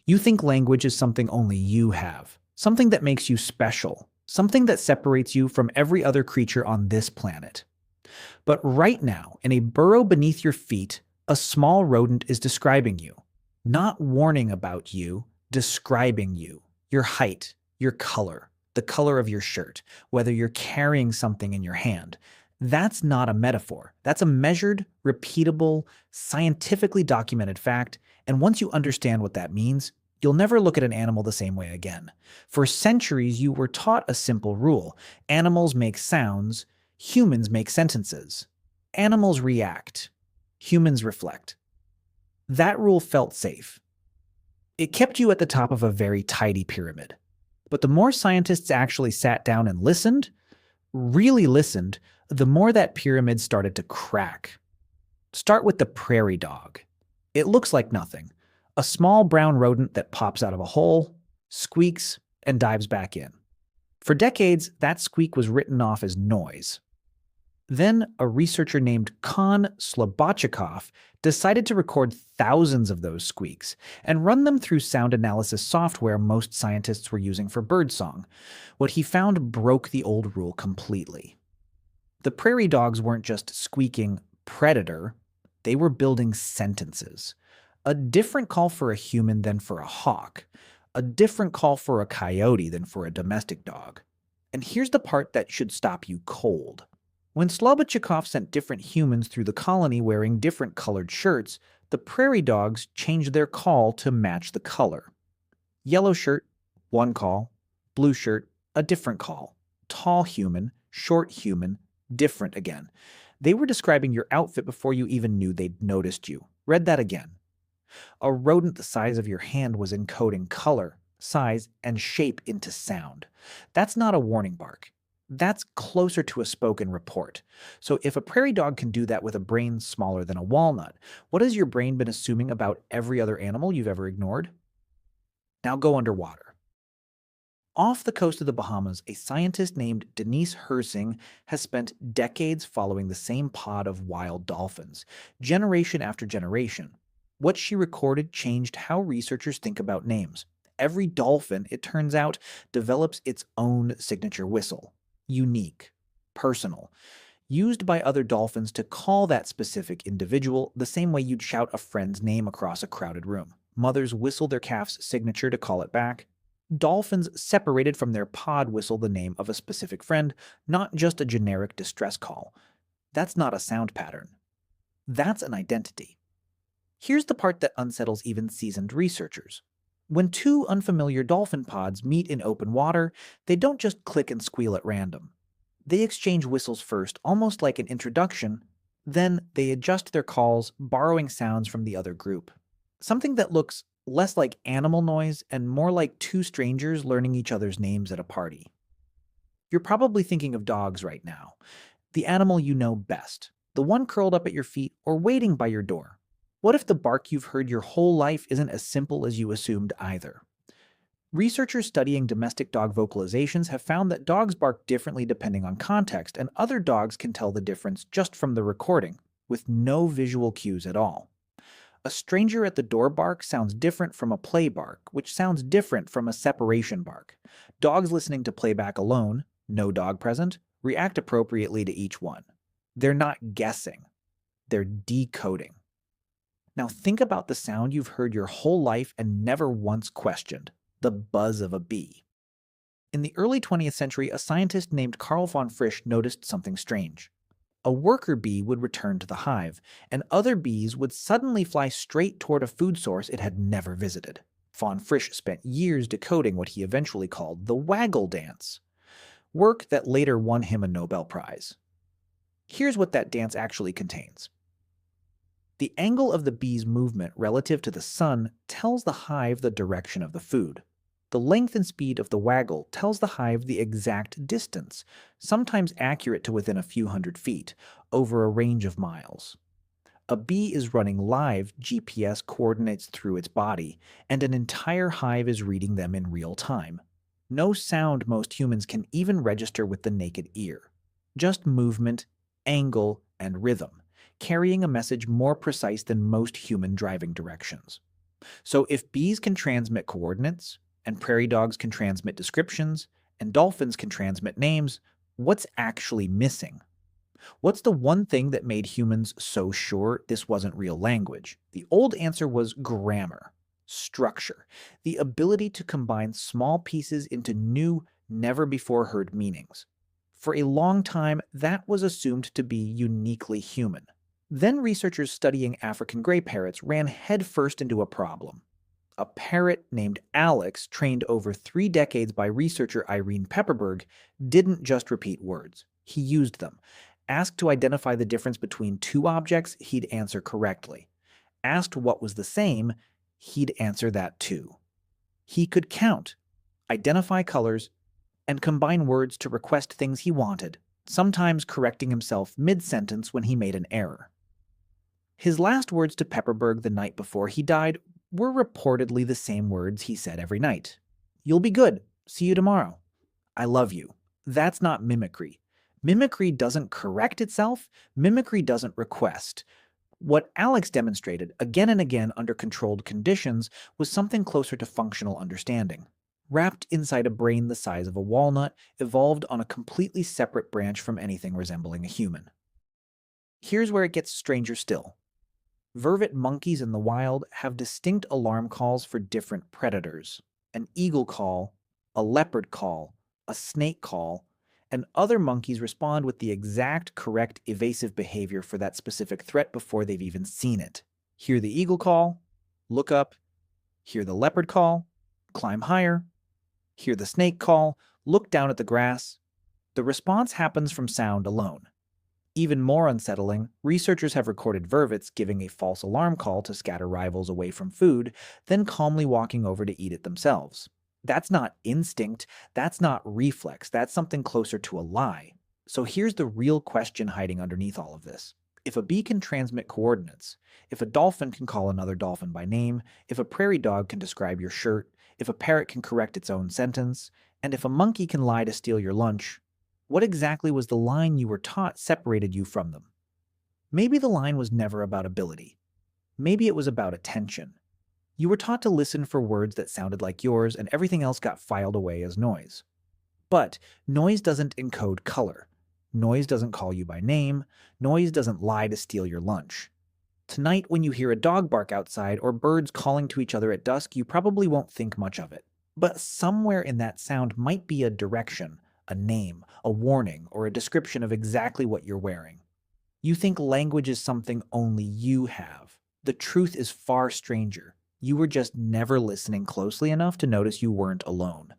You think language is something only you have, something that makes you special, something that separates you from every other creature on this planet. But right now, in a burrow beneath your feet, a small rodent is describing you. Not warning about you, describing you. Your height, your color, the color of your shirt, whether you're carrying something in your hand. That's not a metaphor. That's a measured, repeatable, scientifically documented fact. And once you understand what that means, you'll never look at an animal the same way again. For centuries, you were taught a simple rule: animals make sounds, humans make sentences. Animals react, humans reflect. That rule felt safe. It kept you at the top of a very tidy pyramid. But the more scientists actually sat down and listened, really listened, the more that pyramid started to crack. Start with the prairie dog. It looks like nothing. A small brown rodent that pops out of a hole, squeaks, and dives back in. For decades, that squeak was written off as noise. Then a researcher named Kon Slobodchikov decided to record thousands of those squeaks and run them through sound analysis software most scientists were using for birdsong. What he found broke the old rule completely. The prairie dogs weren't just squeaking predator, they were building sentences. A different call for a human than for a hawk. A different call for a coyote than for a domestic dog. And here's the part that should stop you cold. When Slobodchikov sent different humans through the colony wearing different colored shirts, the prairie dogs changed their call to match the color. Yellow shirt, one call. Blue shirt, a different call. Tall human, short human, different again. They were describing your outfit before you even knew they'd noticed you. Read that again. A rodent the size of your hand was encoding color, size, and shape into sound. That's not a warning bark. That's closer to a spoken report. So if a prairie dog can do that with a brain smaller than a walnut, what has your brain been assuming about every other animal you've ever ignored? Now go underwater. Off the coast of the Bahamas, a scientist named Denise Hersing has spent decades following the same pod of wild dolphins, generation after generation. What she recorded changed how researchers think about names. Every dolphin, it turns out, develops its own signature whistle. Unique, personal, used by other dolphins to call that specific individual the same way you'd shout a friend's name across a crowded room. Mothers whistle their calf's signature to call it back. Dolphins separated from their pod whistle the name of a specific friend, not just a generic distress call. That's not a sound pattern. That's an identity. Here's the part that unsettles even seasoned researchers. When two unfamiliar dolphin pods meet in open water, they don't just click and squeal at random. They exchange whistles first, almost like an introduction, then they adjust their calls, borrowing sounds from the other group. Something that looks less like animal noise and more like two strangers learning each other's names at a party. You're probably thinking of dogs right now, the animal you know best, the one curled up at your feet or waiting by your door. What if the bark you've heard your whole life isn't as simple as you assumed either? Researchers studying domestic dog vocalizations have found that dogs bark differently depending on context, and other dogs can tell the difference just from the recording, with no visual cues at all. A stranger at the door bark sounds different from a play bark, which sounds different from a separation bark. Dogs listening to playback alone, no dog present, react appropriately to each one. They're not guessing, they're decoding. Now think about the sound you've heard your whole life and never once questioned: the buzz of a bee. In the early 20th century, a scientist named Carl von Frisch noticed something strange. A worker bee would return to the hive, and other bees would suddenly fly straight toward a food source it had never visited. Von Frisch spent years decoding what he eventually called the Waggle dance, work that later won him a Nobel Prize. Here's what that dance actually contains. The angle of the bee's movement relative to the sun tells the hive the direction of the food. The length and speed of the waggle tells the hive the exact distance, sometimes accurate to within a few hundred feet, over a range of miles. A bee is running live GPS coordinates through its body, and an entire hive is reading them in real time. No sound most humans can even register with the naked ear. Just movement, angle, and rhythm, carrying a message more precise than most human driving directions. So if bees can transmit coordinates, and prairie dogs can transmit descriptions, and dolphins can transmit names, what's actually missing? What's the one thing that made humans so sure this wasn't real language? The old answer was grammar, structure, the ability to combine small pieces into new, never before heard meanings. For a long time, that was assumed to be uniquely human. Then researchers studying African gray parrots ran headfirst into a problem. A parrot named Alex, trained over 3 decades by researcher Irene Pepperberg, didn't just repeat words. He used them. Asked to identify the difference between two objects, he'd answer correctly. Asked what was the same, he'd answer that too. He could count, identify colors, and combine words to request things he wanted, sometimes correcting himself mid-sentence when he made an error. His last words to Pepperberg the night before he died were reportedly the same words he said every night. "You'll be good. See you tomorrow. I love you." That's not mimicry. Mimicry doesn't correct itself. Mimicry doesn't request. What Alex demonstrated again and again under controlled conditions was something closer to functional understanding. Wrapped inside a brain the size of a walnut, evolved on a completely separate branch from anything resembling a human. Here's where it gets stranger still. Vervet monkeys in the wild have distinct alarm calls for different predators. An eagle call, a leopard call, a snake call, and other monkeys respond with the exact correct evasive behavior for that specific threat before they've even seen it. Hear the eagle call, look up, hear the leopard call, climb higher, hear the snake call, look down at the grass. The response happens from sound alone. Even more unsettling, researchers have recorded vervets giving a false alarm call to scatter rivals away from food, then calmly walking over to eat it themselves. That's not instinct, that's not reflex, that's something closer to a lie. So here's the real question hiding underneath all of this. If a bee can transmit coordinates, if a dolphin can call another dolphin by name, if a prairie dog can describe your shirt, if a parrot can correct its own sentence, and if a monkey can lie to steal your lunch, what exactly was the line you were taught separated you from them? Maybe the line was never about ability. Maybe it was about attention. You were taught to listen for words that sounded like yours, and everything else got filed away as noise. But noise doesn't encode color. Noise doesn't call you by name. Noise doesn't lie to steal your lunch. Tonight, when you hear a dog bark outside or birds calling to each other at dusk, you probably won't think much of it. But somewhere in that sound might be a direction, a name, a warning, or a description of exactly what you're wearing. You think language is something only you have. The truth is far stranger. You were just never listening closely enough to notice you weren't alone.